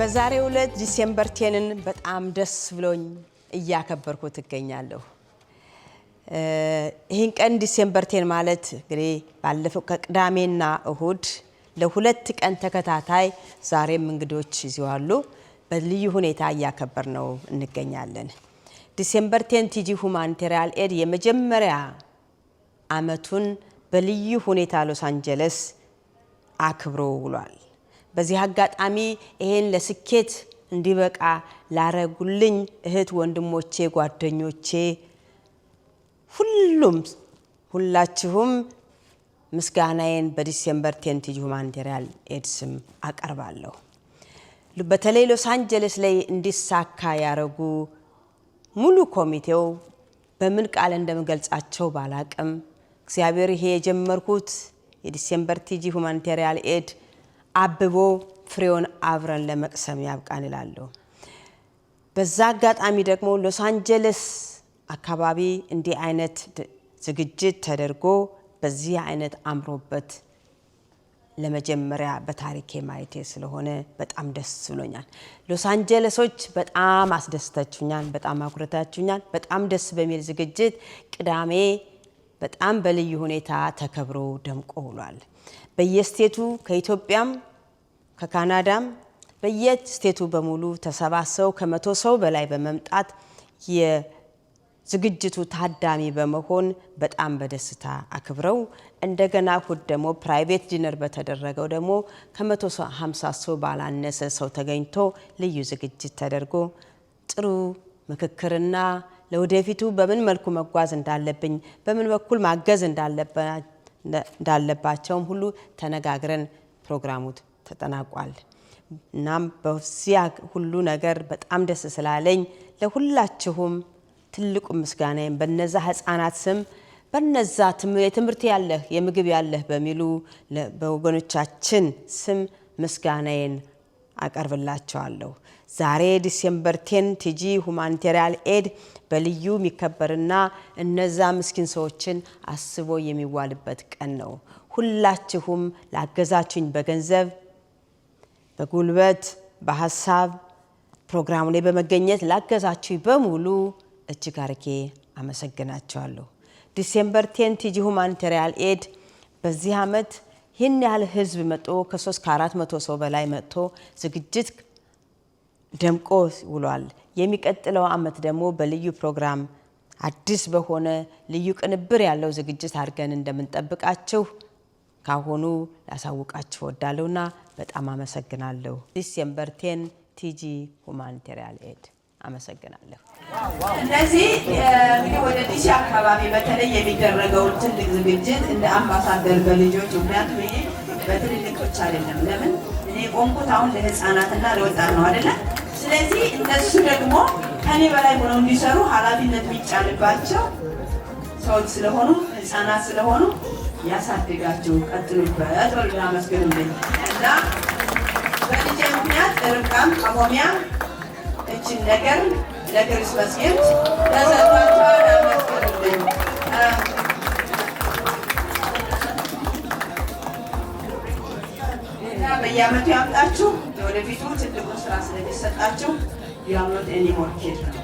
በዛሬው ዕለት ዲሴምበር 10ን በጣም ደስ ብሎኝ እያከበርኩት እገኛለሁ። ይህን ቀን ዲሴምበር 10 ማለት እንግዲህ ባለፈው ከቅዳሜና እሁድ ለሁለት ቀን ተከታታይ ዛሬም እንግዶች ይዘዋሉ በልዩ ሁኔታ እያከበርነው እንገኛለን። ዲሴምበር 10 ቲጂ ሁማኒታሪያን ኤድ የመጀመሪያ አመቱን በልዩ ሁኔታ ሎስ አንጀለስ አክብሮ ውሏል። በዚህ አጋጣሚ ይሄን ለስኬት እንዲበቃ ላረጉልኝ እህት ወንድሞቼ ጓደኞቼ ሁላችሁም ምስጋናዬን በዲሴምበር 10 ቲጂ ሁማኒታሪያን ኤድ ስም አቀርባለሁ። በተለይ ሎስ አንጀለስ ላይ እንዲሳካ ያረጉ ሙሉ ኮሚቴው በምን ቃል እንደምገልጻቸው ባላቅም እግዚአብሔር ይሄ የጀመርኩት የዲሴምበር ቲጂ ሁማኒታሪያን ኤድ አብቦ ፍሬውን አብረን ለመቅሰም ያብቃን እላለሁ። በዛ አጋጣሚ ደግሞ ሎስ አንጀለስ አካባቢ እንዲህ አይነት ዝግጅት ተደርጎ በዚህ አይነት አምሮበት ለመጀመሪያ በታሪኬ ማየቴ ስለሆነ በጣም ደስ ብሎኛል። ሎስ አንጀለሶች በጣም አስደስታችሁኛል፣ በጣም አኩርታችሁኛል። በጣም ደስ በሚል ዝግጅት ቅዳሜ በጣም በልዩ ሁኔታ ተከብሮ ደምቆ ውሏል። በየስቴቱ ከኢትዮጵያም ከካናዳም በየስቴቱ በሙሉ ተሰባስበው ከ100 ሰው በላይ በመምጣት የዝግጅቱ ታዳሚ በመሆን በጣም በደስታ አክብረው እንደገና እሁድ ደግሞ ፕራይቬት ዲነር በተደረገው ደግሞ ከ150 ሰው ባላነሰ ሰው ተገኝቶ ልዩ ዝግጅት ተደርጎ ጥሩ ምክክርና ለወደፊቱ በምን መልኩ መጓዝ እንዳለብኝ በምን በኩል ማገዝ እንዳለባቸውም ሁሉ ተነጋግረን ፕሮግራሙ ተጠናቋል። እናም በዚያ ሁሉ ነገር በጣም ደስ ስላለኝ ለሁላችሁም ትልቁ ምስጋናዬን በነዛ ህፃናት ስም በነዛ የትምህርት ያለህ የምግብ ያለህ በሚሉ በወገኖቻችን ስም ምስጋናዬን አቀርብላችኋለሁ። ዛሬ ዲሴምበር 10 ቲጂ ሁማኒታሪያን ኤድ በልዩ የሚከበርና እነዛ ምስኪን ሰዎችን አስቦ የሚዋልበት ቀን ነው። ሁላችሁም ላገዛችሁኝ በገንዘብ በጉልበት በሐሳብ ፕሮግራሙ ላይ በመገኘት ላገዛችሁኝ በሙሉ እጅግ አርጌ አመሰግናችኋለሁ። ዲሴምበር 10 ቲጂ ሁማኒታሪያን ኤድ በዚህ አመት ይህን ያህል ህዝብ መጥቶ ከ300-400 ሰው በላይ መጥቶ ዝግጅት ደምቆ ውሏል። የሚቀጥለው አመት ደግሞ በልዩ ፕሮግራም አዲስ በሆነ ልዩ ቅንብር ያለው ዝግጅት አድርገን እንደምንጠብቃችሁ ካሁኑ ያሳውቃችሁ ወዳለውና በጣም አመሰግናለሁ። ዲሴምበር 10 ቲጂ ሁማኒታሪያን ኤድ አመሰግናለሁ። እነዚህ ወደ ዲሲ አካባቢ በተለይ የሚደረገው ትልቅ ዝግጅት እንደ አምባሳደር በልጆች ምክንያቱም ይሄ በትልልቆች አይደለም። ለምን እኔ ቆንኩት አሁን ለህፃናትና ለወጣት ነው አይደለ? ስለዚህ እነሱ ደግሞ ከኔ በላይ ሆነው እንዲሰሩ ኃላፊነት የሚጫንባቸው ሰዎች ስለሆኑ ህፃናት ስለሆኑ ያሳድጋችሁ ቀጥሉበት ወልዳ መስገኑልኝ እና በልጄ ምክንያት ርብቃም አሞሚያ እችን ነገር ለክሪስማስ ጊፍት ተሰጥቷቸዋል። አመስግኑልኝ። እና በየአመቱ ያምጣችሁ። ለወደፊቱ ትልቁን ስራ ስለሚሰጣችሁ ያምኑት ኤኒሞር ኪድ ነው።